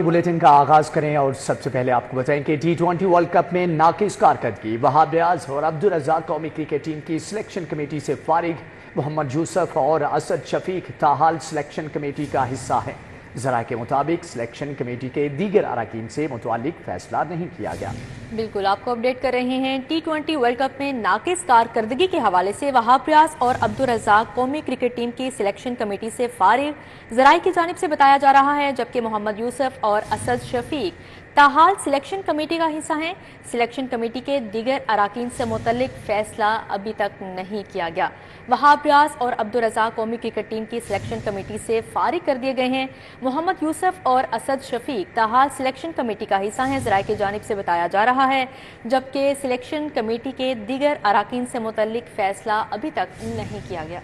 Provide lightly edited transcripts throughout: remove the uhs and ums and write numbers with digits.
Bulletin का आगाज करें और सबसे पहले आपको बताएं कि T20 वर्ल्ड कप में नाकिस कारकर्दगी, वहाब रियाज और अब्दुल रज़ाक कौमी क्रिकेट टीम की सिलेक्शन कमेटी से फारिग। मोहम्मद यूसुफ और असद शफीक ताहाल सिलेक्शन कमेटी का हिस्सा हैं। ज़रा के मुताबिक सिलेक्शन कमेटी के दीगर अरकान से मुतालिक फैसला नहीं किया गया। बिल्कुल, आपको अपडेट कर रहे हैं। T20 वर्ल्ड कप में नाकिस कारकर्दगी के हवाले से वहाब रियाज और अब्दुल रज़ाक कौमी क्रिकेट टीम की सिलेक्शन कमेटी से फारिग ज़राए की जानिब से बताया जा रहा है, जबकि मोहम्मद यूसुफ और असद शफीक ताहाल सिलेक्शन कमेटी का हिस्सा हैं। सिलेक्शन कमेटी के दीगर अरकान से मुतल्लिक फैसला अभी तक नहीं किया गया। वहाब रियाज और अब्दुल रज़ाक कौमी क्रिकेट टीम की सिलेक्शन कमेटी से फारिग कर दिए गए हैं। मोहम्मद यूसुफ और असद शफीक ताहाल सिलेक्शन कमेटी का हिस्सा हैं, ज़राए की जानिब से बताया जा रहा है, जबकि सिलेक्शन कमेटी के दीगर अरकान से मुतल्लिक फैसला अभी तक नहीं किया गया।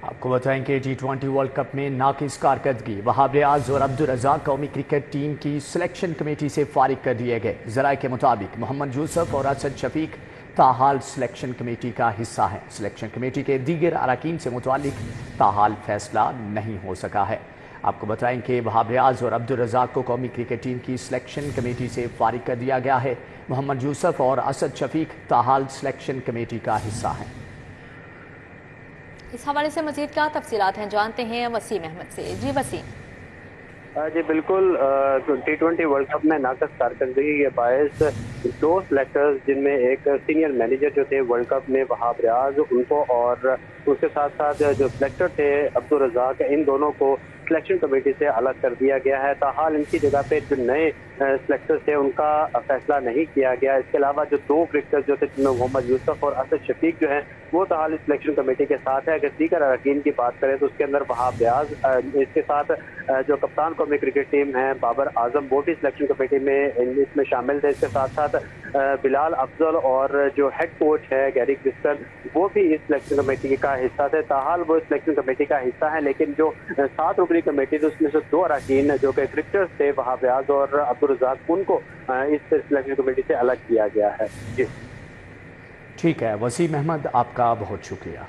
आपको बताएं कि T20 वर्ल्ड कप में नाकिस कारकर्दगी, वहाब रियाज और अब्दुल रज़ाक कौमी क्रिकेट टीम की सिलेक्शन कमेटी से फारिग कर दिए गए। ज़राए के मुताबिक मोहम्मद यूसुफ और असद शफीक ताहाल सिलेक्शन कमेटी का हिस्सा है। सिलेक्शन कमेटी के दीगर अरकान से मुतालिक ताहाल फैसला नहीं हो सका है। आपको बताएं कि वहाब रियाज और अब्दुल रज़ाक को कौमी क्रिकेट टीम की सिलेक्शन कमेटी से फारिग कर दिया गया है। मोहम्मद यूसुफ और असद शफीक ताहाल सिलेक्शन कमेटी का हिस्सा हैं। इस हवाले से मजीद क्या तफसीलात हैं, जानते हैं वसीम अहमद से। जी वसीम। जी बिल्कुल, T20 वर्ल्ड कप में नाकस कारकर्दगी के बायस दो सिलेक्टर्स, जिनमें एक सीनियर मैनेजर जो थे वर्ल्ड कप में वहाब रियाज, उनको और उसके साथ साथ जो सिलेक्टर थे अब्दुल रज़ाक, इन दोनों को सिलेक्शन कमेटी से अलग कर दिया गया है। ताहाल इनकी जगह पे जो नए सिलेक्टर्स थे उनका फैसला नहीं किया गया। इसके अलावा जो दो क्रिकेटर्स जो थे, जिनमें मोहम्मद यूसुफ और असद शफीक जो हैं, वो ताहाल सिलेक्शन कमेटी के साथ है। अगर दीगर अरकान की बात करें तो उसके अंदर वहाब रियाज, इसके साथ जो कप्तान कौमी क्रिकेट टीम है बाबर आजम, वो भी सिलेक्शन कमेटी में इसमें शामिल थे। इसके साथ साथ बिलाल अफजल और जो हेड कोच है गैरी क्रिस्टन, वो भी इस सिलेक्शन कमेटी का हिस्सा थे। ताहाल वो सिलेक्शन कमेटी का हिस्सा है, लेकिन जो 7 रुकनी कमेटी थी उसमें से 2 अरकान जो कि क्रिकेटर्स थे वहाब रियाज और अब्दुल रज़ाक, उनको इस सिलेक्शन कमेटी से अलग किया गया है। जी ठीक है वसीम अहमद, आपका बहुत शुक्रिया।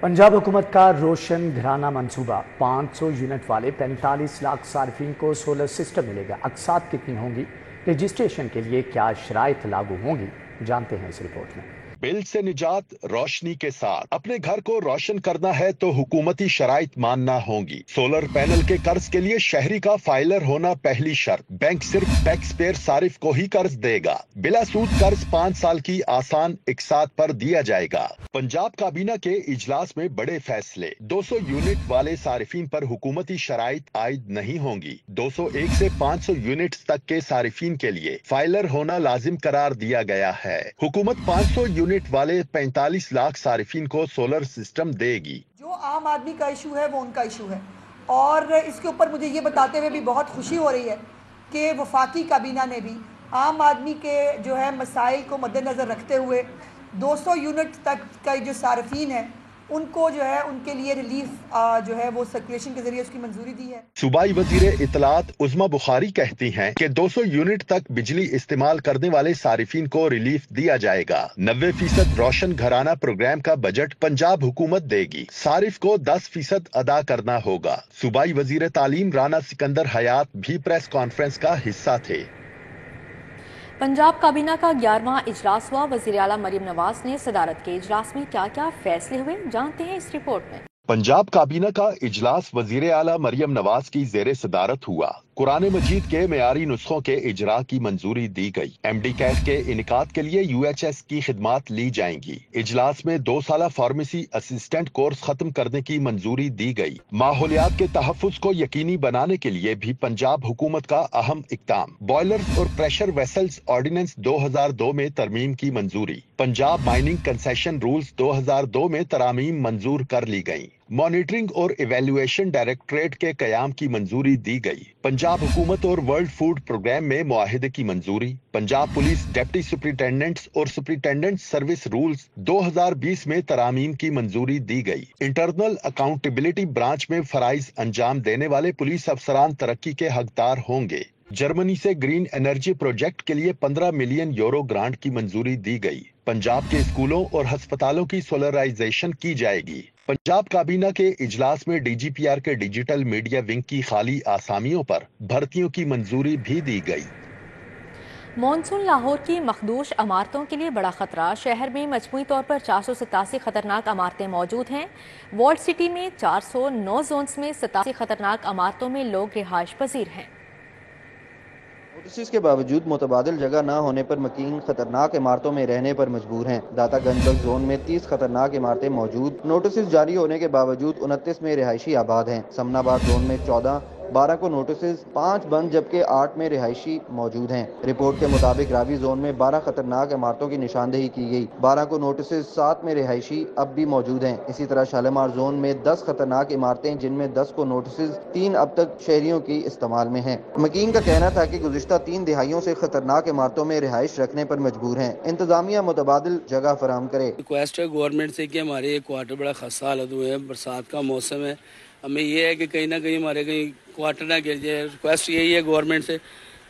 पंजाब हुकूमत का रोशन घराना मंसूबा, 500 यूनिट वाले 45 लाख सार्फिन को सोलर सिस्टम मिलेगा। अक़सात कितनी होंगी, रजिस्ट्रेशन के लिए क्या शराइत लागू होंगी, जानते हैं इस रिपोर्ट में। बिल से निजात रोशनी के साथ अपने घर को रोशन करना है तो हुकूमती शराइत मानना होंगी। सोलर पैनल के कर्ज के लिए शहरी का फाइलर होना पहली शर्त। बैंक सिर्फ टैक्स पेयर सारिफ को ही कर्ज देगा। बिला सूद कर्ज 5 साल की आसान इकसात पर दिया जाएगा। पंजाब काबीना के इजलास में बड़े फैसले। 200 यूनिट वाले सारिफिन पर हुकूमती शराइत आयद नहीं होंगी। 201 से 500 यूनिट तक के सारिफिन के लिए फाइलर होना लाजिम करार दिया गया है। हुकूमत 500 यूनिट वाले 45 लाख सारिफिन को सोलर सिस्टम देगी। जो आम आदमी का इशू है वो उनका इशू है, और इसके ऊपर मुझे ये बताते हुए भी बहुत खुशी हो रही है कि वफाकी काबीना ने भी आम आदमी के जो है मसाइल को मद्देनज़र रखते हुए 200 यूनिट तक का जो सार्फिन है उनको जो है उनके लिए रिलीफ जो है वो सर्कुलेशन के जरिए उसकी मंजूरी दी है। सूबाई वजीर इतलात उज़मा बुखारी कहती हैं कि 200 यूनिट तक बिजली इस्तेमाल करने वाले सारिफिन को रिलीफ दिया जाएगा। 90% रोशन घराना प्रोग्राम का बजट पंजाब हुकूमत देगी। सारिफ को 10% अदा करना होगा। सूबाई वजीर तालीम राना सिकंदर हयात भी प्रेस कॉन्फ्रेंस का हिस्सा थे। पंजाब काबीना का 11वां इजलास हुआ। वज़ीर आला मरियम नवाज ने सदारत के इजलास में क्या क्या फैसले हुए, जानते हैं इस रिपोर्ट में। पंजाब काबीना का इजलास वजीर आला मरियम नवाज की जेर सदारत हुआ। कुरान मजीद के मेयारी नुस्खों के इजरा की मंजूरी दी गई। MD कैट के इनकाद के लिए UHS की खिदमात ली जाएंगी। इजलास में 2 साला फार्मेसी असिस्टेंट कोर्स खत्म करने की मंजूरी दी गई। माहौलियात के तहफ्फुज को यकीनी बनाने के लिए भी पंजाब हुकूमत का अहम इक़दाम। बॉयलर्स और प्रेशर वेसल्स ऑर्डिनेंस 2002 में तरमीम की मंजूरी। पंजाब माइनिंग कंसेशन रूल्स 2002 में तरामीम मंजूर कर ली गई। मॉनिटरिंग और इवेल्युएशन डायरेक्टरेट के कयाम की मंजूरी दी गई। पंजाब हुकूमत और वर्ल्ड फूड प्रोग्राम में मुआहिदे की मंजूरी। पंजाब पुलिस डिप्टी सुपरिटेंडेंट्स और सुपरिटेंडेंट सर्विस रूल्स 2020 में तरामीम की मंजूरी दी गई। इंटरनल अकाउंटेबिलिटी ब्रांच में फराइज अंजाम देने वाले पुलिस अफसरान तरक्की के हकदार होंगे। जर्मनी से ग्रीन एनर्जी प्रोजेक्ट के लिए 15 मिलियन यूरो ग्रांट की मंजूरी दी गई। पंजाब के स्कूलों और अस्पतालों की सोलराइजेशन की जाएगी। पंजाब काबीना के इजलास में DGPR के डिजिटल मीडिया विंग की खाली आसामियों पर भर्तियों की मंजूरी भी दी गई। मॉनसून लाहौर की मखदूश इमारतों के लिए बड़ा खतरा। शहर में मजमूई तौर पर 487 खतरनाक इमारतें मौजूद हैं। वॉल्ड सिटी में 409 जोन्स में 87 खतरनाक इमारतों में लोग रिहाइश पजीर हैं। नोटिस के बावजूद मुतबादिल जगह न होने पर मकीन खतरनाक इमारतों में रहने पर मजबूर हैं। दाता गंजबख्श जोन में 30 खतरनाक इमारतें मौजूद। नोटिस जारी होने के बावजूद 29 में रिहायशी आबाद हैं। समनाबाद जोन में 14, 12 को नोटिस, 5 बंद जबकि 8 में रिहायशी मौजूद हैं। रिपोर्ट के मुताबिक रावी जोन में 12 खतरनाक इमारतों की निशानदेही की गई। 12 को नोटिस, 7 में रिहायशी अब भी मौजूद हैं। इसी तरह शालीमार जोन में 10 खतरनाक इमारतें जिनमें 10 को नोटिस, 3 अब तक शहरियों की इस्तेमाल में हैं। मकीन का कहना था कि गुज़िश्ता 3 दिहाइयों से खतरनाक इमारतों में रिहाइश रखने पर मजबूर हैं। इंतजामिया मुतबादिल जगह फराहम करे। रिक्वेस्ट है गवर्नमेंट से कि हमारे क्वार्टर बड़ा खस्ता हालत हुए है, बरसात का मौसम है, हमें ये है कि कहीं ना कहीं हमारे कहीं क्वार्टर ना गिर जाए। रिक्वेस्ट यही है गवर्नमेंट से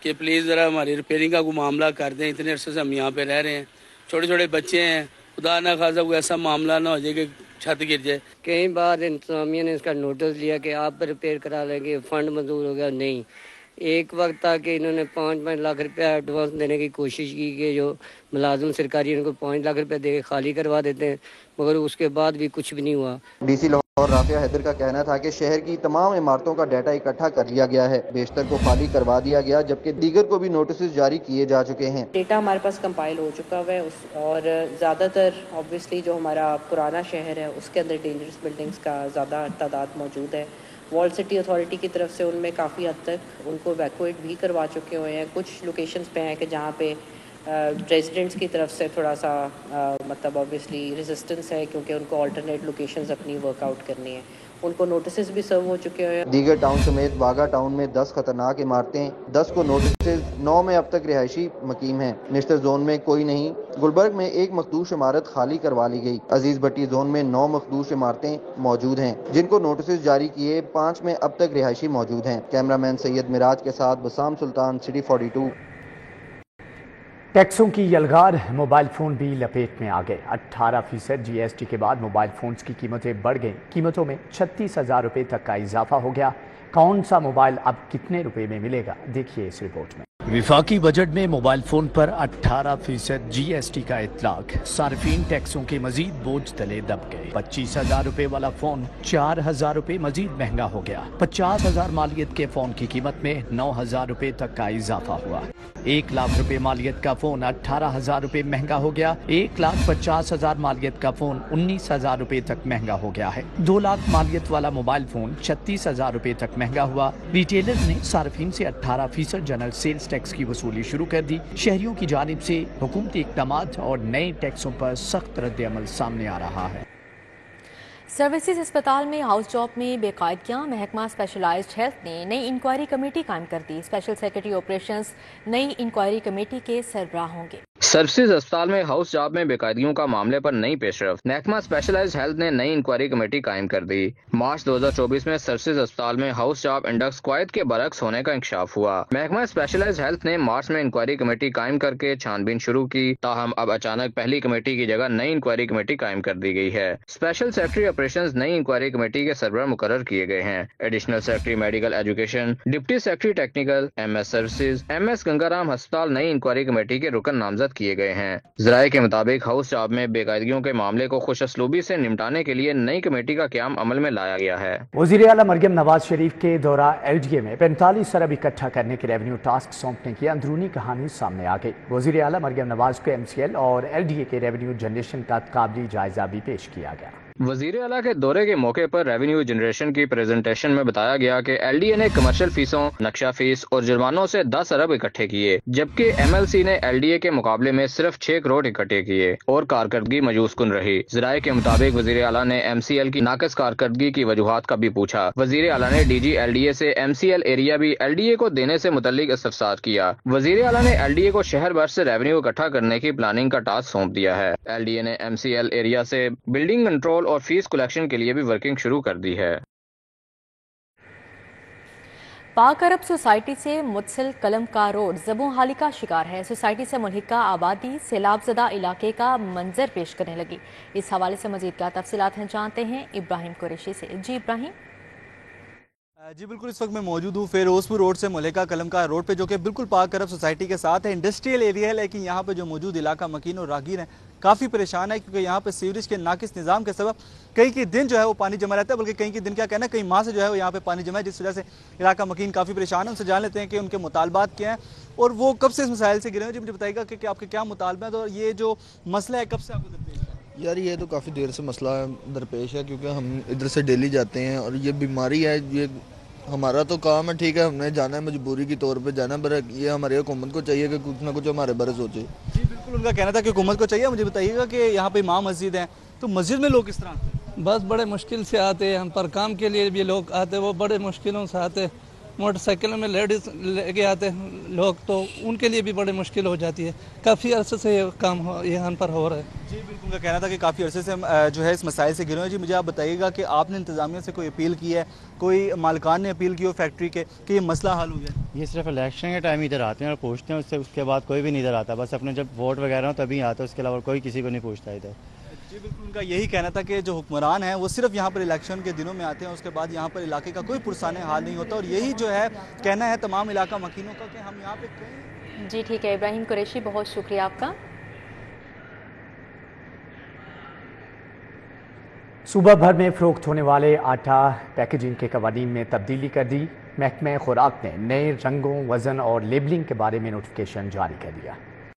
कि प्लीज़ ज़रा हमारी रिपेयरिंग का कोई मामला कर दें। इतने अरसे से हम यहाँ पे रह रहे हैं, छोटे छोटे बच्चे हैं, खुदा ना खासा कोई ऐसा मामला ना हो जाए कि छत गिर जाए। कई बार इंतजामिया ने इसका नोटिस लिया कि आप रिपेयर करा लेंगे, फंड मंजूर हो गया, नहीं। एक वक्त था कि इन्होंने 5-5 लाख रुपया एडवांस देने की कोशिश की कि जो मुलाजिम सरकारी इनको 5 लाख रुपया दे के खाली करवा देते हैं, मगर उसके बाद भी कुछ भी नहीं हुआ। DC लाहौर राफिया हैदर का कहना था कि शहर की तमाम इमारतों का डाटा इकट्ठा कर लिया गया है, बेशतर को खाली करवा दिया गया जबकि दीगर को भी नोटिस जारी किए जा चुके हैं। डेटा हमारे पास कंपाइल हो चुका है और ज़्यादातर ऑब्वियसली जो हमारा पुराना शहर है उसके अंदर डेंजरस बिल्डिंग्स का ज़्यादा तादाद मौजूद है। वॉल्ड सिटी अथॉरिटी की तरफ से उनमें काफ़ी हद तक उनको वैक्यूएट भी करवा चुके हुए हैं। कुछ लोकेशंस पे हैं कि जहाँ पे रेजिडेंट्स की तरफ से थोड़ा सा मतलब ऑब्वियसली रेजिस्टेंस है क्योंकि उनको अल्टरनेट लोकेशंस अपनी वर्कआउट करनी है। उनको नोटिस भी सर्व हो चुके हैं। दीगर टाउन समेत बागा टाउन में 10 खतरनाक इमारतें, 10 को नोटिस, 9 में अब तक रिहायशी मकीम हैं। निश्तर जोन में कोई नहीं। गुलबर्ग में 1 मखदूश इमारत खाली करवा ली गई। अजीज भट्टी जोन में 9 मखदूश इमारतें मौजूद हैं जिनको नोटिस जारी किए, 5 में अब तक रिहायशी मौजूद हैं। कैमरामैन सैयद मिराज के साथ बसाम सुल्तान, सिटी 42। टैक्सों की यलगार, मोबाइल फ़ोन भी लपेट में आ गए। 18% GST के बाद मोबाइल फ़ोन्स की कीमतें बढ़ गईं। कीमतों में 36,000 रुपये तक का इजाफा हो गया। कौन सा मोबाइल अब कितने रुपए में मिलेगा, देखिए इस रिपोर्ट में। विफाकी बजट में मोबाइल फ़ोन पर 18% GST का इतलाक। सार्फिन टैक्सों के मजीद बोझ तले दब गए। 25,000 रुपये वाला फ़ोन 4,000 रुपये मजीद महंगा हो गया। 50,000 मालियत के फ़ोन की कीमत में 9,000 रुपये तक का इजाफा हुआ। 1 लाख रुपये मालियत का फ़ोन 18,000 रुपये महंगा हो गया। 1,50,000 मालियत का फ़ोन 19,000 रुपये तक महंगा हो गया है। 2 लाख मालियत वाला मोबाइल फ़ोन 36,000 रुपये तक महंगा हुआ। रिटेलर ने सार्फिन से 18% जनरल सेल्स टैक्स की वसूली शुरू कर दी। शहरियों की जानिब से हुकूमती इक़दामात और नए टैक्सों पर सख्त रद्द-ए-अमल सामने आ रहा है। सर्विसेज अस्पताल में हाउस जॉब में बेकायदगियां। महकमा स्पेशलाइज्ड हेल्थ ने नई इंक्वायरी कमेटी कायम कर दी। स्पेशल सेक्रेटरी ऑपरेशंस नई इंक्वायरी कमेटी के सरबराह होंगे। सर्विसेज अस्पताल में हाउस जॉब में बेकायदगियों का मामले पर नई पेशरफ। महकमा स्पेशलाइज्ड हेल्थ ने नई इंक्वायरी कमेटी कायम कर दी। मार्च 2024 में सर्विसेज अस्पताल में हाउस जॉब इंडेक्स क्वायद के बरक्स होने का इंकशाफ हुआ। महकमा स्पेशलाइज्ड हेल्थ ने मार्च में इंक्वायरी कमेटी कायम करके छानबीन शुरू की। ताहम अब अचानक पहली कमेटी की जगह नई इंक्वायरी कमेटी कायम कर दी गई है। स्पेशल सेक्रेटरी ऑपरेशंस नई इंक्वायरी कमेटी के सरबराह मुकर्रर किए गए हैं। Additional secretary medical education, deputy secretary technical, MS services, MS Gangaram अस्पताल नई इंक्वायरी कमेटी के रुकन नामजद किए गए हैं। ज़राए के मुताबिक हाउस जॉब में बेकायदगियों के मामले को खुशअस्लूबी से निपटाने के लिए नई कमेटी का क़याम अमल में लाया गया है। वज़ीर आला मरियम नवाज शरीफ के दौरा LDA में 45 अरब इकट्ठा करने के रेवेन्यू टास्क सौंपने की अंदरूनी कहानी सामने आ गई। वज़ीर आला मरियम नवाज को MCL और LDA के रेवेन्यू जनरेशन का काबिल जायजा भी पेश किया गया। वज़ीर आला के दौरे के मौके पर रेवेन्यू जनरेशन की प्रेजेंटेशन में बताया गया कि LDA ने कमर्शियल फीसों, नक्शा फीस और जुर्मानों से 10 अरब इकट्ठे किए, जबकि MLC ने LDA के मुकाबले में सिर्फ 6 करोड़ इकट्ठे किए और कारकर्दगी मायूसकुन रही। ज़राए के मुताबिक वज़ीर आला ने MCL की नाक़िस कारकर्दगी की वजूहात का भी पूछा। वज़ीर आला ने DG LDA से MCL एरिया भी LDA को देने से मुतल्लिक इस्तफसार किया। वज़ीर आला ने LDA को शहर भर से रेवेन्यू इकट्ठा करने की प्लानिंग का टास्क सौंप दिया है। LDA ने MCL एरिया से बिल्डिंग कंट्रोल और फीस कलेक्शन के लिए भी वर्किंग शुरू कर दी है। पाक अरब सोसाइटी से मुतसिल कलम का रोड ज़बों हाली का शिकार है। सोसाइटी से मुल्हिका आबादी सैलाब ज़दा इलाके का मंजर पेश करने लगी। इस हवाले से मजीद क्या तफसीलात हैं जानते हैं इब्राहिम कुरैशी से। जी इब्राहिम। जी बिल्कुल, इस वक्त मैं मौजूद हूँ फिरोजपुर रोड से मुल्हिका कलम का रोड पे, जो कि बिल्कुल पाक अरब सोसाइटी के साथ है। इंडस्ट्रियल एरिया है, लेकिन यहाँ पे जो मौजूद इलाका मकीन और रागीर हैं काफ़ी परेशान है, क्योंकि यहाँ पे सीवरेज के नाकिस निज़ाम के सबब कई दिन जो है वो पानी जमा रहता है, बल्कि कई दिन क्या कहना है कई माह से जो है वो यहाँ पे पानी जमा है, जिस वजह से इलाका मकीन काफ़ी परेशान है। उनसे जान लेते हैं कि उनके मुतालबात क्या हैं और वो कब से इस मसाइल से गिरे हैं। जी मुझे बताइएगा कि आपके क्या मुतालबा है और ये जो मसला है कब से आपको दरपेश है? यार ये तो काफ़ी देर से मसला दरपेश है, क्योंकि हम इधर से डेली जाते हैं और ये बीमारी है। ये हमारा तो काम है, ठीक है, हमने जाना है, मजबूरी की तौर पे जाना है, पर ये हमारी हुकूमत को चाहिए कि कुछ ना कुछ हमारे बारे सोचे। जी बिल्कुल, उनका कहना था कि हुकूमत को चाहिए। मुझे बताइएगा कि यहाँ पे इमाम मस्जिद है, तो मस्जिद में लोग किस तरह आते हैं? बस बड़े मुश्किल से आते हैं, हम पर काम के लिए भी लोग आते हैं, वो बड़े मुश्किलों से आते हैं। मोटरसाइकिलों में लेडीज़ लेके आते हैं लोग, तो उनके लिए भी बड़ी मुश्किल हो जाती है। काफ़ी अरसे से ये काम यहाँ पर हो रहा है। जी बिल्कुल, उनका कहना था कि काफ़ी अरसे से जो है इस मसाइल से गिरे हैं। जी मुझे आप बताइएगा कि आपने इंतज़ामिया से कोई अपील की है, कोई मालिकान ने अपील की हो फैक्ट्री के कि ये मसला हल हो जाए? ये सिर्फ इलेक्शन के टाइम इधर आते हैं और पूछते हैं, उसके बाद कोई भी नहीं इधर आता। बस अपने जब वोट वगैरह हो तभी आता है, उसके अलावा कोई किसी को नहीं पूछता इधर। जी बिल्कुल, उनका यही कहना था कि जो हुक्मरान हैं वो सिर्फ यहाँ पर इलेक्शन के दिनों में आते हैं, उसके बाद यहाँ पर इलाके का कोई पुरसाने हाल नहीं होता। और यही जो है कहना है तमाम इलाका मकीनों का कि हम यहाँ पे। जी ठीक है इब्राहिम कुरैशी, बहुत शुक्रिया आपका। सूबा भर में फरोख्त होने वाले आटा पैकेजिंग के कवानीन में तब्दीली कर दी। महकमे खुराक ने नए रंगों, वजन और लेबलिंग के बारे में नोटिफिकेशन जारी कर दिया।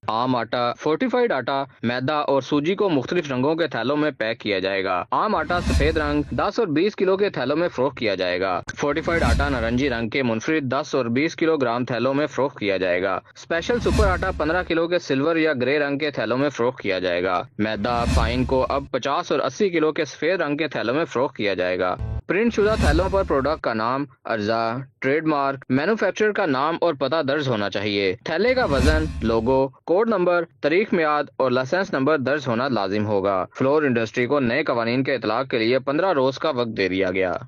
आम आटा, फोर्टिफाइड आटा, मैदा और सूजी को मुख्तलिफ रंगों के थैलों में पैक किया जाएगा। आम आटा सफेद रंग 10 और 20 किलो के थैलों में फरोख्त किया जाएगा। फोर्टिफाइड आटा नारंगी रंग के मुनफरिद 10 और 20 किलोग्राम थैलों में फरोख्त किया जाएगा। स्पेशल सुपर आटा 15 किलो के सिल्वर या ग्रे रंग के थैलों में फरोख्त किया जाएगा। मैदा फाइन को अब 50 और 80 किलो के सफेद रंग के थैलों में फरोख्त किया जाएगा। प्रिंट शुदा थैलों पर प्रोडक्ट का नाम, अर्जा, ट्रेडमार्क, मैन्युफैक्चरर का नाम और पता दर्ज होना चाहिए। थैले का वजन, लोगो, कोड नंबर, तारीख मियाद और लाइसेंस नंबर दर्ज होना लाजिम होगा। फ्लोर इंडस्ट्री को नए कवानीन के इतलाक के लिए 15 रोज का वक्त दे दिया गया।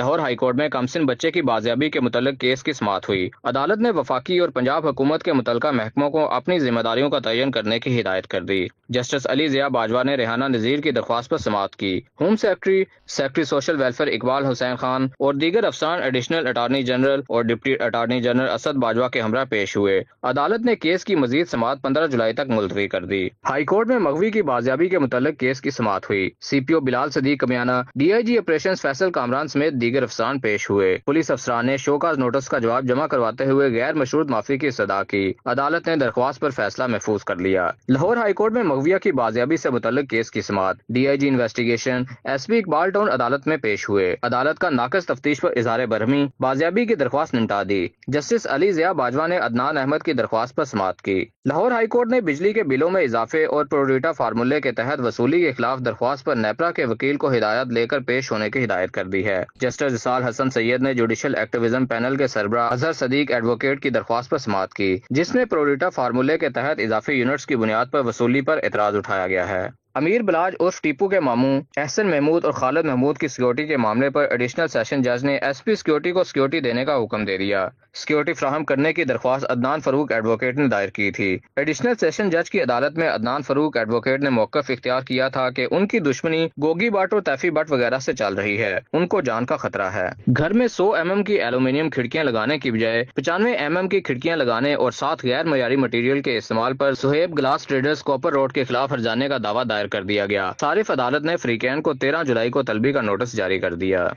लाहौर हाई कोर्ट में कमसिन बच्चे की बाजियाबी के मुतल्लिक केस की समाअत हुई। अदालत ने वफाकी और पंजाब हुकूमत के मुतल्लिका महकमों को अपनी जिम्मेदारियों का तयन करने की हिदायत कर दी। जस्टिस अली ज़िया बाजवा ने रेहाना नज़ीर की दरख्वास्त पर समाअत की। Home secretary social welfare Iqbal Hussain Khan और दीगर अफसरान एडिशनल अटार्नी जनरल और deputy attorney general Asad Bajwa के हमरा पेश हुए। अदालत ने केस की मजीद समाअत 15 जुलाई तक मुलतवी कर दी। हाई कोर्ट में मगवी की बाजियाबी के मुतल्लिक केस की समाअत हुई। CPO Bilal Sadiq Kamiana, DIG operations Faisal Kamran समेत दीगर अफसरान पेश हुए। पुलिस अफसरान ने शोकाज नोटिस का जवाब जमा करवाते हुए गैर मशरूत माफी की सदा की। अदालत ने दरख्वास्त पर फैसला महफूज कर लिया। लाहौर हाई कोर्ट में मगविया की बाजियाबी से मुतल्लिक केस की समाअत। DIG investigation SP Iqbal town अदालत में पेश हुए। अदालत का नाकस तफ्तीश पर इजहार बरहमी बाजियाबी की दरख्वास्त निपटा दी। जस्टिस अली ज़िया बाजवा ने अदनान अहमद की दरख्वास्त पर समाअत की। लाहौर हाई कोर्ट ने बिजली के बिलों में इजाफे और प्रोरेटा फार्मूले के तहत वसूली के खिलाफ दरख्वास्त पर नेपरा के वकील को हिदायत लेकर पेश होने की हिदायत कर दी है। जस्टिस हसन सैयद ने जुडिशल एक्टिविज्म पैनल के सरबराह अजहर सदीक एडवोकेट की दरख्वास्त पर समाअत की, जिसमें प्रोरेटा फार्मूले के तहत इजाफी यूनिट्स की बुनियाद पर वसूली पर एतराज उठाया गया है। अमीर बलाज उर्फ टीपू के मामू एहसन महमूद और खालिद महमूद की सिक्योरिटी के मामले पर एडिशनल सेशन जज ने SP सिक्योरिटी को सिक्योरिटी देने का हुक्म दे दिया। सिक्योरिटी फ्राहम करने की दरख्वास्त अदनान फरूक एडवोकेट ने दायर की थी। एडिशनल सेशन जज की अदालत में अदनान फरूक एडवोकेट ने मौक़िफ़ इख्तियार किया था कि उनकी दुश्मनी गोगी बट और तैफी बट वगैरह से चल रही है, उनको जान का खतरा है। घर में 100 mm की एल्यूमिनियम खिड़कियां लगाने की बजाय 95 mm की खिड़कियां लगाने और साथ गैर मयारी मटीरियल के इस्तेमाल पर Suhaib glass traders copper road के खिलाफ हर्जाने का दावा दायर कर दिया गया। सारिफ अदालत ने फ्रीकैन को 13 जुलाई को तलबी का नोटिस जारी कर दिया।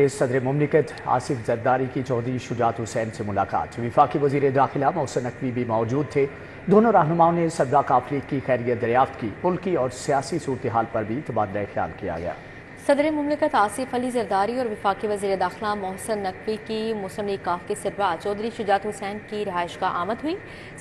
सदर मुमलिकत आसिफ जरदारी की चौधरी शुजात हुसैन से मुलाकात। वफाकी वज़ीर दाखिला मोहसिन नकवी भी मौजूद थे। दोनों रहनुमाओं ने सदरा काफिले की खैरियत दरियाफ्त की। मुल्की और सियासी सूरत हाल पर भी तबादला ख्याल किया गया। सदर मुमलिकत आसिफ अली जरदारी और वफाकी वज़ीर दाखिला मोहसिन नकवी की मुस्लिम लीग काफ के सरबराह चौधरी शुजात हुसैन की रिहाइश का आमद हुई।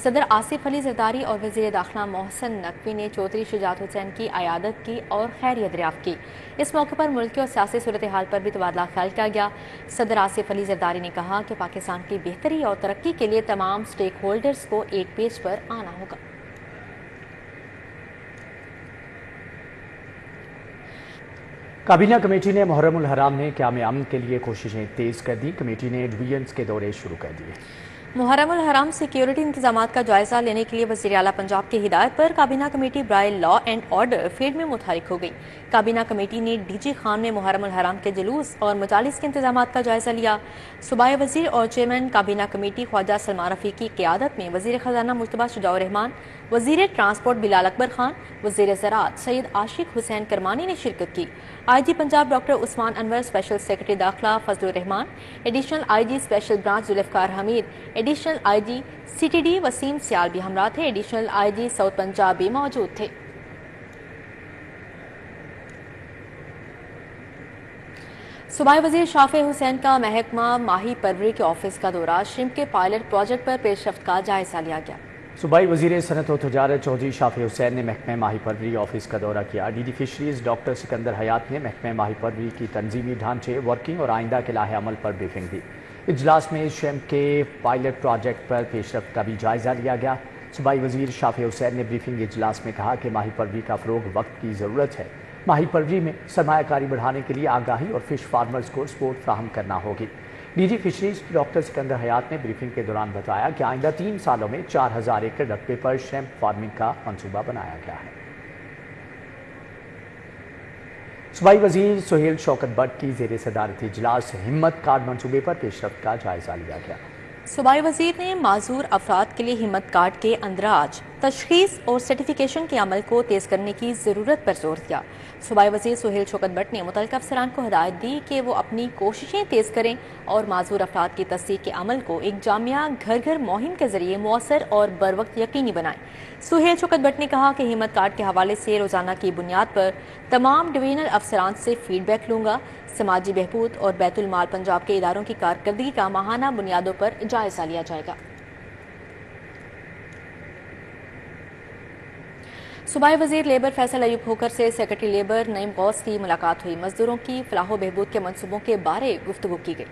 सदर आसिफ अली जरदारी और वज़ीर दाखिला मोहसिन नकवी ने चौधरी शुजात हुसैन की अयादत की और खैरियत दरियाफ्त की। इस मौके पर मुल्की और सियासी सूरत हाल पर भी तबादला ख्याल किया गया। सदर आसिफ अली जरदारी ने कहा कि पाकिस्तान की बेहतरी और तरक्की के लिए तमाम स्टेक होल्डर्स को एक पेज पर आना होगा। काबीना कमेटी ने मुहर्रम उल हराम में क़याम अमन के लिए कोशिशें तेज़ कर दी। कमेटी ने डिवीजन्स के दौरे शुरू कर दिए। मुहर्रम उल हराम सिक्योरिटी इंतजामात का जायजा लेने के लिए वज़ीर आला पंजाब की हिदायत पर काबीना कमेटी बराए लॉ एंड ऑर्डर फील्ड में मुतहरिक हो गई। काबीना कमेटी ने डीजी खान में मुहर्रम उल हराम के जुलूस और मजालिस के इंतजामात का जायजा लिया। सूबाई वज़ीर और चेयरमैन काबीना कमेटी ख्वाजा सलमान रफ़ी की क़यादत में वज़ीर ख़जाना मुश्तबा शुजाउर रहमान, वज़ीर ट्रांसपोर्ट बिलाल अकबर खान, वज़ीर ज़राअत सैयद आशिक हुसैन करमानी ने शिरकत की। IG Punjab doctor Usman Anwar, special secretary दाखिला Fazlur Rehman, additional IG special branch Zulfiqar Hameed, additional IG CTD Waseem Sial भी हमरा थे। एडिशनल IG साउथ पंजाब भी मौजूद थे। सूबाई वज़ीर शाफे हुसैन का महकमा माही परवरी के ऑफिस का दौरा, श्रिम्प के पायलट प्रोजेक्ट पर पेशरफ्त का जायजा लिया गया। सूबाई वज़ीर सनत और तजारत चौधरी शाफे हुसैन ने महकमा माही परवरी ऑफिस का दौरा किया। DD फिशरीज डॉक्टर सिकंदर हयात ने महकमा माही परवरी की तंजीमी ढांचे, वर्किंग और आइंदा के लाहे अमल पर ब्रीफिंग दी। इजलास में श्रिम्प के पायलट प्रोजेक्ट पर पेशरफ्त का भी जायजा लिया गया। सूबाई वज़ीर शाफे हुसैन ने ब्रीफिंग इजलास में कहा कि माही परवरी का फ़रोग वक्त की ज़रूरत है। माही परवरी में सरमायाकारी बढ़ाने के लिए आगाही और फिश फार्मर्स को सपोर्ट फ्राहम करना होगी। DG फिशरीज डॉक्टर सिकंदर हयात ने ब्रीफिंग के दौरान बताया कि आइंदा 3 सालों में 4000 एकड़ रकबे पर श्रिम्प फार्मिंग का मंसूबा बनाया गया है। सूबाई वज़ीर सुहेल शौकत बट की ज़ेर सदारत इजलास हिम्मत कार्ड मंसूबे पर पेशरफ्त का जायजा लिया गया। सूबाई वज़ीर ने माजूर अफराद के लिए हिम्मत कार्ड के अंदराज, तशखीस और सर्टिफिकेशन के अमल को तेज़ करने की ज़रूरत पर जोर दिया। सूबाई वज़ीर सुहेल शौकत बट ने मुतल्लिक़ अफसरान को हिदायत दी कि वो अपनी कोशिशें तेज़ करें और माजूर अफराद की तस्दीक के अमल को एक जामिया घर घर मुहिम के ज़रिए मौसर और बर वक्त यकीनी बनाएं। सुहेल शौकत बट ने कहा कि हिम्मत कार्ड के हवाले से रोज़ाना की बुनियाद पर तमाम डिवीजनल अफसरान से फीडबैक लूँगा। समाजी बहबूद और बैतुल माल पंजाब के इदारों की कारकर्दगी का माहाना बुनियादों पर जायजा लिया जाएगा। सूबाई वज़ीर लेबर फैसल अयूब खोखर से सेक्रेटरी लेबर नईम गौस की मुलाकात हुई। मजदूरों की फलाह बहबूद के मनसूबों के बारे गुफ्तगू की गई।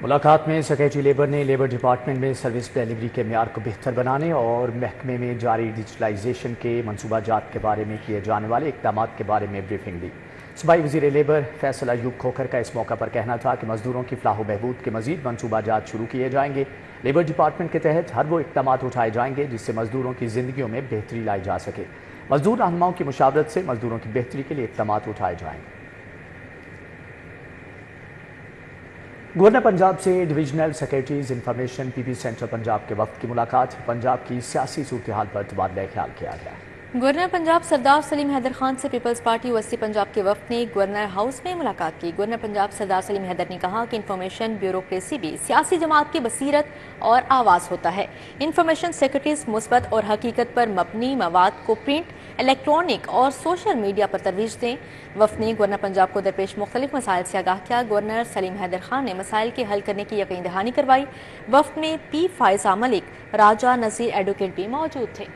मुलाकात में सेक्रेटरी लेबर ने लेबर डिपार्टमेंट में सर्विस डिलीवरी के म्यार को बेहतर बनाने और महकमे में जारी डिजिटलाइजेशन के मनसूबा जात के बारे में किए जाने वाले इक़दाम के बारे में ब्रीफिंग दी। सूबाई वज़ीर लेबर फैसल अयूब खोखर का इस मौका पर कहना था कि मजदूरों की फलाह बहबूद के मजीद मनसूबा जात शुरू किए जाएंगे। लेबर डिपार्टमेंट के तहत हर वो इक़दाम उठाए जाएंगे जिससे मजदूरों की ज़िंदगियों में बेहतरी लाई जा सके। मजदूर रहनुमाओं की मुशावरत से मजदूरों की बेहतरी के लिए इक़दाम उठाए जाएंगे। गवर्नर पंजाब से divisional secretaries information PP centre Punjab के वक्त की मुलाकात, पंजाब की सियासी सूरत हाल पर तबादला ख्याल किया गया। गवर्नर पंजाब सरदार सलीम हैदर खान से पीपल्स पार्टी ओवैसी पंजाब के वफद ने गवर्नर हाउस में मुलाकात की। गवर्नर पंजाब सरदार सलीम हैदर ने कहा कि इंफॉर्मेशन ब्यूरोक्रेसी भी सियासी जमात की बसीरत और आवाज़ होता है। इंफॉर्मेशन सेक्रेटरीज मुस्बत और हकीकत पर मबनी मवाद को प्रिंट, इलेक्ट्रॉनिक और सोशल मीडिया पर तरवीज दें। वफद ने गवर्नर पंजाब को दरपेश मुख्तलिफ मसाइल से आगाह किया। गवर्नर सलीम हैदर खान ने मसाइल के हल करने की यकीन दहानी करवाई। वफद में P फायजा मलिक, राजा नज़ीर एडवोकेट भी मौजूद थे।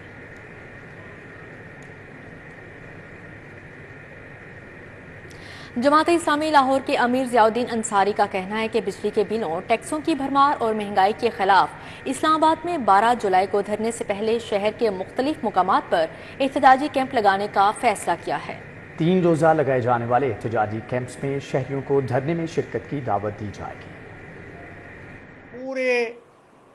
जमात इस्लामी लाहौर के अमीर ज़ियाउद्दीन अंसारी का कहना है कि बिजली के बिलों, टैक्सों की भरमार और महंगाई के खिलाफ इस्लामाबाद में 12 जुलाई को धरने से पहले शहर के मुख्तलिफ मुकामात पर एहतजाजी कैंप लगाने का फैसला किया है। 3 रोज़ा लगाए जाने वाले एहतजाजी कैंप्स में शहरियों को धरने में शिरकत की दावत दी जाएगी। पूरे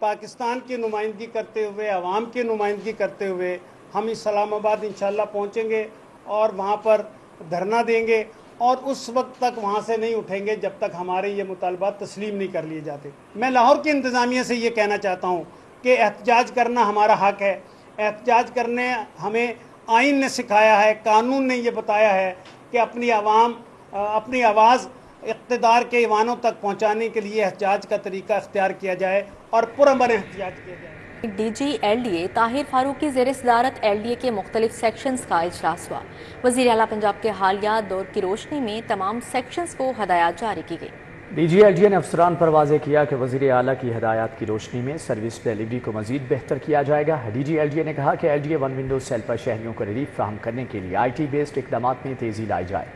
पाकिस्तान की नुमाइंदगी करते हुए, अवाम की नुमाइंदगी करते हुए हम इस्लामाबाद इंशाल्लाह पहुँचेंगे और वहाँ पर धरना देंगे और उस वक्त तक वहाँ से नहीं उठेंगे जब तक हमारे ये मुतालबात तस्लीम नहीं कर लिए जाते। मैं लाहौर की इंतज़ामिया से ये कहना चाहता हूँ कि एहतजाज करना हमारा हक़ है। एहतजाज करने हमें आइन ने सिखाया है, कानून ने ये बताया है कि अपनी आवाज़ इक़्तिदार के ईवानों तक पहुँचाने के लिए एहतजाज का तरीका इख्तियार किया जाए और पुरअमन एहतजाज किया जाए। DG LDA ताहिर फारूक की ज़ेर सदारत LDA के मुख्तलिफ सेक्शंस का इजलास हुआ। वज़ीर आला पंजाब के हालिया दौर की रोशनी में तमाम सेक्शंस को हदायत जारी की गई। DG LDA ने अफसरान पर वाज़ेह किया कि वज़ीर आला की हदायत की रोशनी में सर्विस डिलीवरी को मज़ीद बेहतर किया जाएगा। DG LDA ने कहा कि LDA 1 विंडो सेल पर शहरियों को रिलीफ फ्राहम करने के लिए IT बेस्ड इक़दाम में तेज़ी लाई जाए।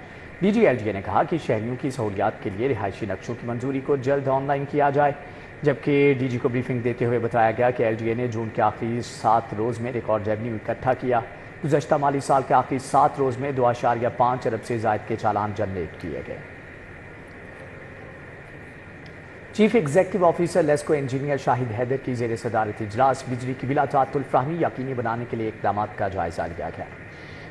DG LDA ने कहा कि शहरियों की सहूलियात के लिए रिहायशी नक्शों की मंजूरी को जल्द ऑनलाइन किया जाए। जबकि DG को ब्रीफिंग देते हुए बताया गया कि LDA ने जून के आखिरी 7 रोज़ में रिकॉर्ड रेवन्यू इकट्ठा किया। गुज़श्ता माली साल के आखिरी 7 रोज़ में 2.5 अरब से ज़ायद के चालान जनरेट किए गए। Chief executive officer LESCO engineer Shahid Haider की ज़ेर सदारत इजलास बिजली की बिला ताअत्तुल फ़राहमी यकीनी बनाने के लिए इक़दाम का जायज़ा लिया गया।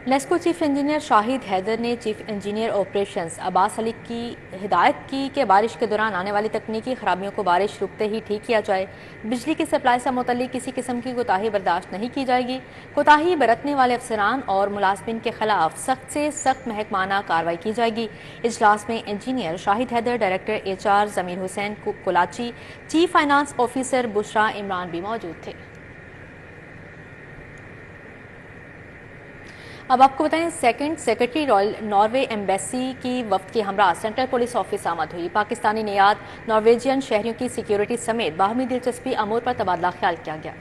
लेस्को चीफ इंजीनियर शाहिद हैदर ने chief engineer operations Abbas Ali की हिदायत की कि बारिश के दौरान आने वाली तकनीकी खराबियों को बारिश रुकते ही ठीक किया जाए। बिजली की सप्लाई से मुतल्लिक किसी किस्म की कोताही बर्दाश्त नहीं की जाएगी। कोताही बरतने वाले अफसरान और मुलाजमिन के खिलाफ सख्त से सख्त महकमाना कार्रवाई की जाएगी। इजलास में engineer Shahid Haider, director HR Zameer Hussain Kolachi, chief finance officer Bushra Imran भी मौजूद थे। अब आपको बताएं, second secretary royal Norway embassy की वफ्द के हमरा सेंट्रल पुलिस ऑफिस आमद हुई। पाकिस्तानी नियाद नॉर्वेजियन शहरियों की सिक्योरिटी समेत बाहमी दिलचस्पी अमूर पर तबादला ख्याल किया गया।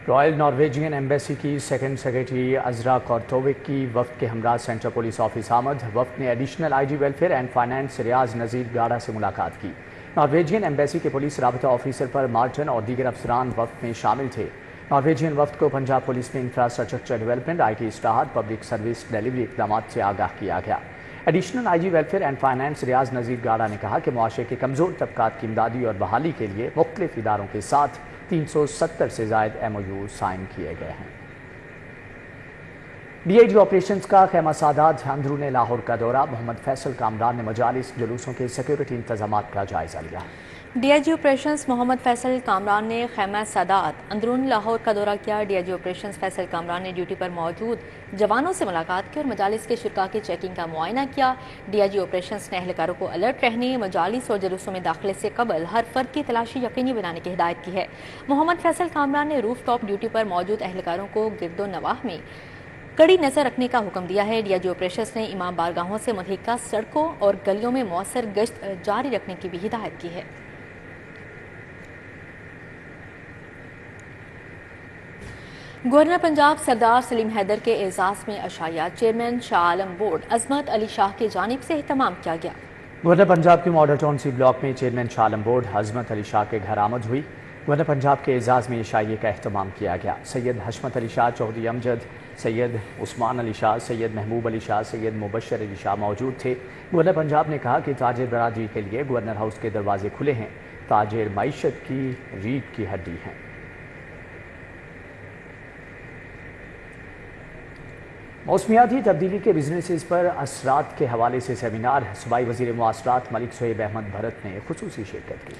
रॉयल नॉर्वेजियन एम्बेसी की सेकंड सेक्रेटरी अजरा कॉर्तोविक की वफ्द के हमरा सेंट्रल पुलिस ऑफिस आमद। वफ्द ने additional IG welfare and finance Riaz Nazir Gara से मुलाकात की। नॉर्वेजियन एम्बेसी के पुलिस राबता ऑफिसर पर मार्टन और दीगर अफसरान वफ्द में शामिल थे। नॉर्वेजियन वफ्द को पंजाब पुलिस में इंफ्रास्ट्रक्चर डेवलपमेंट, IT इस्लाहात, पब्लिक सर्विस डिलीवरी इक़दाम से आगाह किया गया। Additional IG welfare and finance Riaz Nazir Gara ने कहा कि मुआशरे के कमज़ोर तबकात की इमदादी और बहाली के लिए मुख्तलिफ इदारों के साथ 370 से ज़ायद MOU साइन किए गए हैं। DIG ऑपरेशंस का खैमा सादात अंदरून लाहौर का दौरा। मोहम्मद फैसल कामरान ने मजालिस जुलूसों के सिक्योरिटी इंतजामात का जायजा लिया। DIG ऑपरेशंस मोहम्मद फैसल कामरान ने खैमा सादात अंदरून लाहौर का दौरा किया। DIG ऑपरेशंस फैसल कामरान ने ड्यूटी पर मौजूद जवानों से मुलाकात की और मजालिस के शुरा की चेकिंग का मुआयना किया। DIG ऑपरेशंस ने अहलकारों को अलर्ट रहने, मजालिस और जुलूसों में दाखिले से कबल हर फर्द की तलाशी यकीनी बनाने की हिदायत की है। मोहम्मद फैसल कामरान ने रूफ टॉप ड्यूटी पर मौजूद अहलकारों को गिरदो नवाह में कड़ी नजर रखने का हुक्म दिया है। DIG ऑपरेशंस ने इमाम बारगाहों से मुल्हिका सड़कों और गलियों में मौसर गश्त जारी रखने की भी हिदायत की है। गवर्नर पंजाब सरदार सलीम हैदर के एजाज में अशाया चेयरमैन शाह आलम बोर्ड अजमत अली शाह की जानिब से एहतमाम किया गया। गवर्नर पंजाब के मॉडल टाउन सी ब्लॉक में चेयरमैन शाह आलम बोर्ड अजमत अली शाह के घर आमद हुई। गवर्नर पंजाब के एजाज में इशाइये का एहतमाम किया गया। सैयद हशमत अली शाह, चौधरी अमजद, सैयद उस्मान अली शाह, सैयद महबूब अली शाह, सैयद मुबशर अली शाह मौजूद थे। गवर्नर पंजाब ने कहा कि ताजिर बरादरी के लिए गवर्नर हाउस के दरवाजे खुले हैं। ताजिर मईशत की रीढ़ की हड्डी हैं। मौसमियाती तब्दीली के बिजनेसेस पर असरात के हवाले से सेमिनार। सूबाई वज़ीर मुआसरात मलिक सुहेब अहमद भरत ने खुसूसी शिरकत की।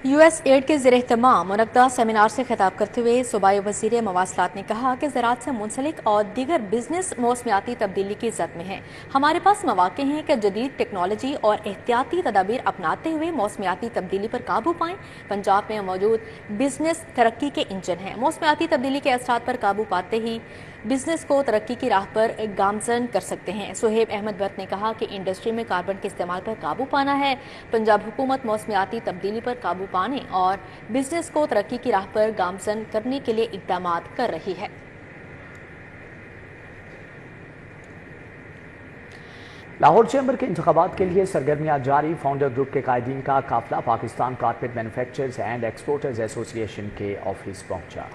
USAID के ज़ेर-ए-इत्तिमाम मुनक्कदा सेमिनार से खिताब करते हुए सूबाई वज़ीर मवासलात ने कहा कि ज़राअत से मुंसलिक और दीगर बिजनेस मौसमियाती तब्दीली की ज़द में है। हमारे पास मौक़े हैं कि जदीद टेक्नोलॉजी और एहतियाती तदाबीर अपनाते हुए मौसमियाती तब्दीली पर काबू पाएं। पंजाब में मौजूद बिजनेस तरक्की के इंजन हैं। मौसमियाती तब्दीली के असरात पर काबू पाते ही बिजनेस को तरक्की की राह पर गामजन कर सकते हैं। सुहेब अहमद भट्ट ने कहा कि इंडस्ट्री में कार्बन के इस्तेमाल पर काबू पाना है। पंजाब हुकूमत मौसमियाती तब्दीली पर काबू पाने और बिजनेस को तरक्की की राह पर गामजन करने के लिए इक़दाम कर रही है। लाहौर चैम्बर के इंतखाबात के लिए सरगर्मियां जारी। फाउंडर ग्रुप के कायदीन का काफिला Pakistan carpet manufacturers and exporters association के ऑफिस पहुंचा।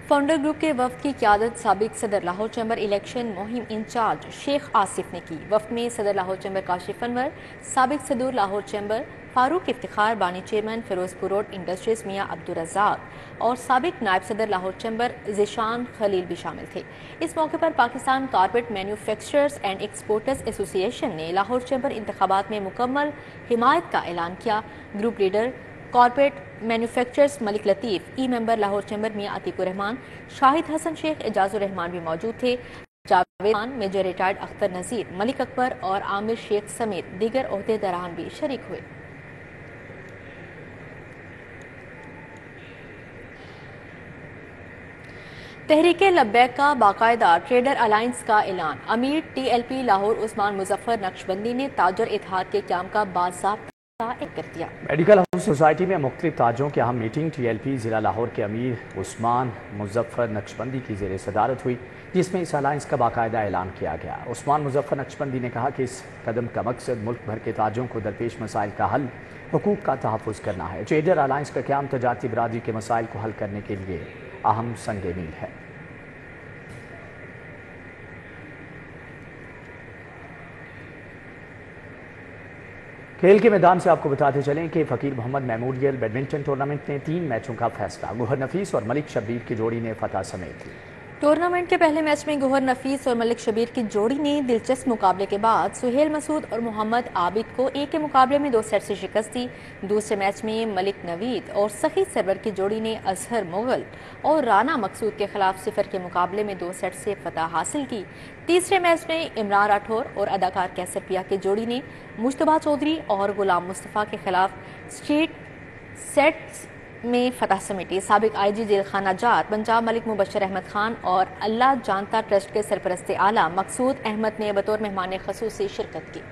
फाउंडर ग्रुप के वफ्द की क़यादत साबिक सदर लाहौर चैम्बर इलेक्शन मुहिम इंचार्ज शेख आसिफ ने की। वफ्द में सदर लाहौर चैम्बर काशिफ अनवर, साबिक सदर लाहौर चैम्बर फारूक इफ्तिखार, बानी चेयरमैन फिरोजपुर रोड इंडस्ट्रीज मियां अब्दुल रज़ाक और साबिक नायब सदर लाहौर चैम्बर ज़िशान खलील भी शामिल थे। इस मौके पर Pakistan carpet manufacturers and exporters association ने लाहौर चैम्बर इंतखाबात में मुकम्मल हिमायत का ऐलान किया। Group leader carpet manufacturers Malik Latif, ई मेंबर लाहौर चैम्बर मियां अतीकुर रहमान, शाहिद हसन शेख, एजाजुर रहमान भी मौजूद थे। जावेद खान, मेजर रिटायर्ड अख्तर नज़ीर, मलिक अकबर और आमिर शेख समेत दीगर ओहदेदारान भी शरीक हुए। तहरीके लब्बैक का बाकायदा ट्रेडर अलायंस का ऐलान। अमीर TLP लाहौर उस्मान मुजफ्फर नक्शबंदी ने ताजर इत्तेहाद के क़याम का बाज़ाब्ता कर दिया। मेडिकल हाउस सोसाइटी में मुख्तलिफ ताजों की अहम मीटिंग TLP ज़िला लाहौर के अमीर उस्मान मुजफ्फर नक्शबंदी की ज़ेर सदारत हुई, जिसमें इस अलायंस का बाकायदा ऐलान किया गया। उस्मान मुजफ्फर नक्शबंदी ने कहा कि इस कदम का मकसद मुल्क भर के ताजों को दरपेश मसाइल का हल, हुकूक का तहफ़्फ़ुज़ करना है। ट्रेडर अलायंस का क़याम तजारती बरादरी के मसाइल को हल करने के लिए अहम संग मील है। खेल के मैदान से आपको बताते चलें कि फ़कीर मोहम्मद मेमोरियल बैडमिंटन टूर्नामेंट में 3 मैचों का फैसला। गौहर नफीस और मलिक शबीर की जोड़ी ने फतह समेटी। टूर्नामेंट के पहले मैच में गौहर नफीस और मलिक शबीर की जोड़ी ने दिलचस्प मुकाबले के बाद सुहेल मसूद और मोहम्मद आबिद को एक के मुकाबले में 2 सेट से शिकस्त दी। दूसरे मैच में मलिक नवीद और सखी सरवर की जोड़ी ने अजहर मुगल और राना मकसूद के खिलाफ 0 के मुकाबले में 2 सेट से फतह हासिल की। तीसरे मैच में इमरान राठौर और अदाकार कैसर पिया की जोड़ी ने मुश्तबा चौधरी और गुलाम मुस्तफ़ा के खिलाफ स्ट्रीट सेट्स में फतह समेटी। साबिक IG जेल खाना जात पंजाब मलिक मुबशर अहमद खान और अल्लाह जानता ट्रस्ट के सरपरस्त आला मकसूद अहमद ने बतौर मेहमान खसूसी शिरकत की।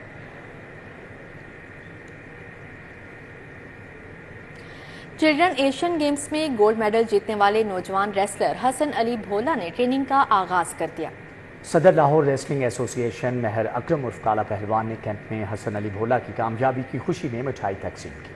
चिल्ड्रन एशियन गेम्स में गोल्ड मेडल जीतने वाले नौजवान रेसलर हसन अली भोला ने ट्रेनिंग का आगाज कर दिया। सदर लाहौर रेसलिंग एसोसिएशन महर अकरम उर्फ काला पहलवान ने कैंप में हसन अली भोला की कामयाबी की खुशी में मिठाई तकसीम की।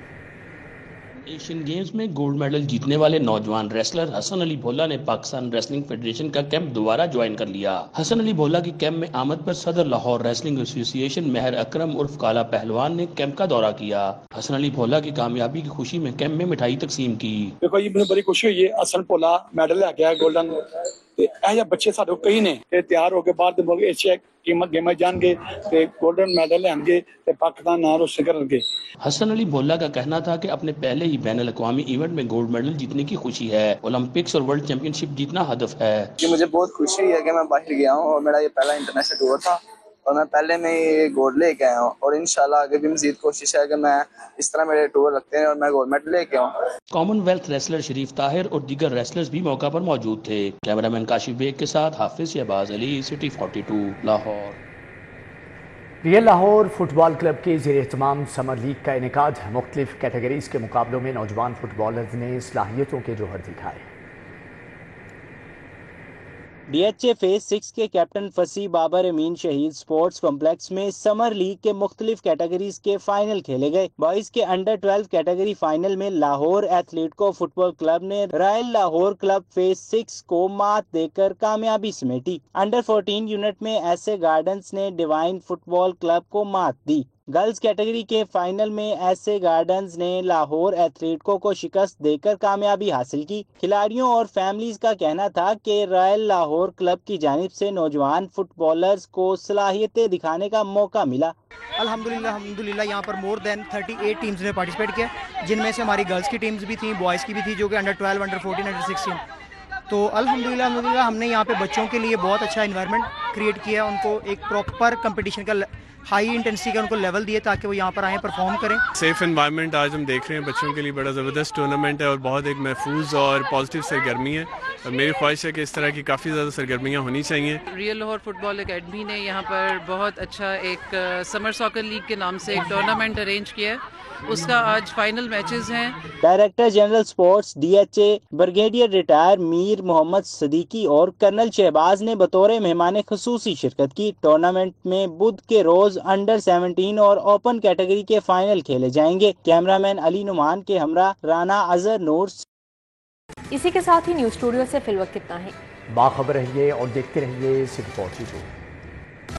एशियन गेम्स में गोल्ड मेडल जीतने वाले नौजवान रेसलर हसन अली भोला ने पाकिस्तान रेसलिंग फेडरेशन का कैंप दोबारा ज्वाइन कर लिया। हसन अली भोला की कैंप में आमद पर सदर लाहौर रेसलिंग एसोसिएशन महर अकरम उर्फ काला पहलवान ने कैंप का दौरा किया। हसन अली भोला की कामयाबी की खुशी में कैंप में मिठाई तकसीम की। देखो जी बड़ी खुशी हुई है, हसन भोला मेडल लेके आया गोल्डन। ਇਹ ਬੱਚੇ ਸਾਡੇ ਕਈ ਨੇ ਤੇ ਤਿਆਰ ਹੋ ਕੇ ਬਾਹਰ ਦੇ ਮੁਲਕ ਏਸ਼ੀਆ गेम जाएंगे ते गोल्डन मेडल लेंगे ते पाकिस्तान नाम रोशन करेंगे। हसन अली भोला का कहना था कि अपने पहले ही बैनुल अक़वामी इवेंट में गोल्ड मेडल जीतने की खुशी है। ओलंपिक्स और वर्ल्ड चैंपियनशिप जीतना हदफ है। मुझे बहुत खुशी है कि मैं बाहर गया हूँ और मेरा ये पहला इंटरनेशनल टूर था और मैं पहले में ही गोल्ड लेके आया हूँ और इंशाल्लाह आगे भी मजीद कोशिश है कि मैं इस तरह मेरे टूर रखते हैं और मैं गोल्ड मेडल लेके आऊँ। कॉमनवेल्थ रेसलर शरीफ ताहिर और दीगर रेसलर्स भी मौका पर मौजूद थे। कैमरामैन काशिफ बेग के साथ Hafiz Shahbaz Ali, city 42 Lahore. Real Lahore football club के ज़ेर एहतमाम समर लीग का इनेकाद। मुख्तलिफ कैटेगरीज के मुकाबलों में नौजवान फुटबॉलर्स ने सलाहियतों के जौहर दिखाए। DHA फेज 6 के कैप्टन फसी बाबर अमीन शहीद स्पोर्ट्स कॉम्प्लेक्स में समर लीग के मुख्तलिफ कैटेगरीज के फाइनल खेले गए। बॉयज के अंडर 12 कैटेगरी फाइनल में लाहौर एथलीटिको फुटबॉल क्लब ने रॉयल लाहौर क्लब फेज 6 को मात देकर कामयाबी समेटी। अंडर 14 यूनिट में ऐसे गार्डन्स ने डिवाइन फुटबॉल क्लब को मात दी। गर्ल्स कैटेगरी के फाइनल में ऐसे गार्डन्स ने लाहौर एथलीटिको को शिकस्त देकर कामयाबी हासिल की। खिलाड़ियों और फैमिलीज का कहना था कि रॉयल लाहौर क्लब की जानिब से नौजवान फुटबॉलर्स को सलाहियतें दिखाने का मौका मिला। अल्हम्दुलिल्लाह यहाँ पर मोर देन 38 टीम्स ने पार्टिसिपेट किया, जिनमें से हमारी गर्ल्स की टीम्स भी थी, बॉयज़ की भी थी, जो कि अंडर 12, अंडर 14, अंडर 16। तो अल्हम्दुलिल्लाह हमने यहाँ पे बच्चों के लिए बहुत अच्छा इन्वायरमेंट क्रिएट किया, उनको एक प्रॉपर कंपटीशन का हाई इंटेंसिटी का उनको लेवल दिए ताकि वो यहाँ पर आए परफॉर्म करें। सेफ एनवायरनमेंट आज हम देख रहे हैं, बच्चों के लिए बड़ा ज़बरदस्त टूर्नामेंट है और बहुत एक महफूज और पॉजिटिव सरगर्मी है और मेरी ख्वाहिश है कि इस तरह की काफ़ी ज़्यादा सरगर्मियाँ होनी चाहिए। रियल लाहौर फुटबॉल एकेडमी ने यहाँ पर बहुत अच्छा एक समर सॉकर लीग के नाम से एक टूर्नामेंट अरेंज किया है, उसका आज फाइनल मैचेस हैं। Director general sports DHA brigadier retired Mir Mohammad Siddiqui और कर्नल शहबाज ने बतौर मेहमान खसूसी शिरकत की। टूर्नामेंट में बुध के रोज अंडर 17 और ओपन कैटेगरी के फाइनल खेले जाएंगे। कैमरामैन अली नुमान के हमरा राना अजहर नूर। इसी के साथ ही न्यूज स्टूडियो से फिलवक्त इतना ही। बाखबर रहिए और देखते रहिए सिटी 42।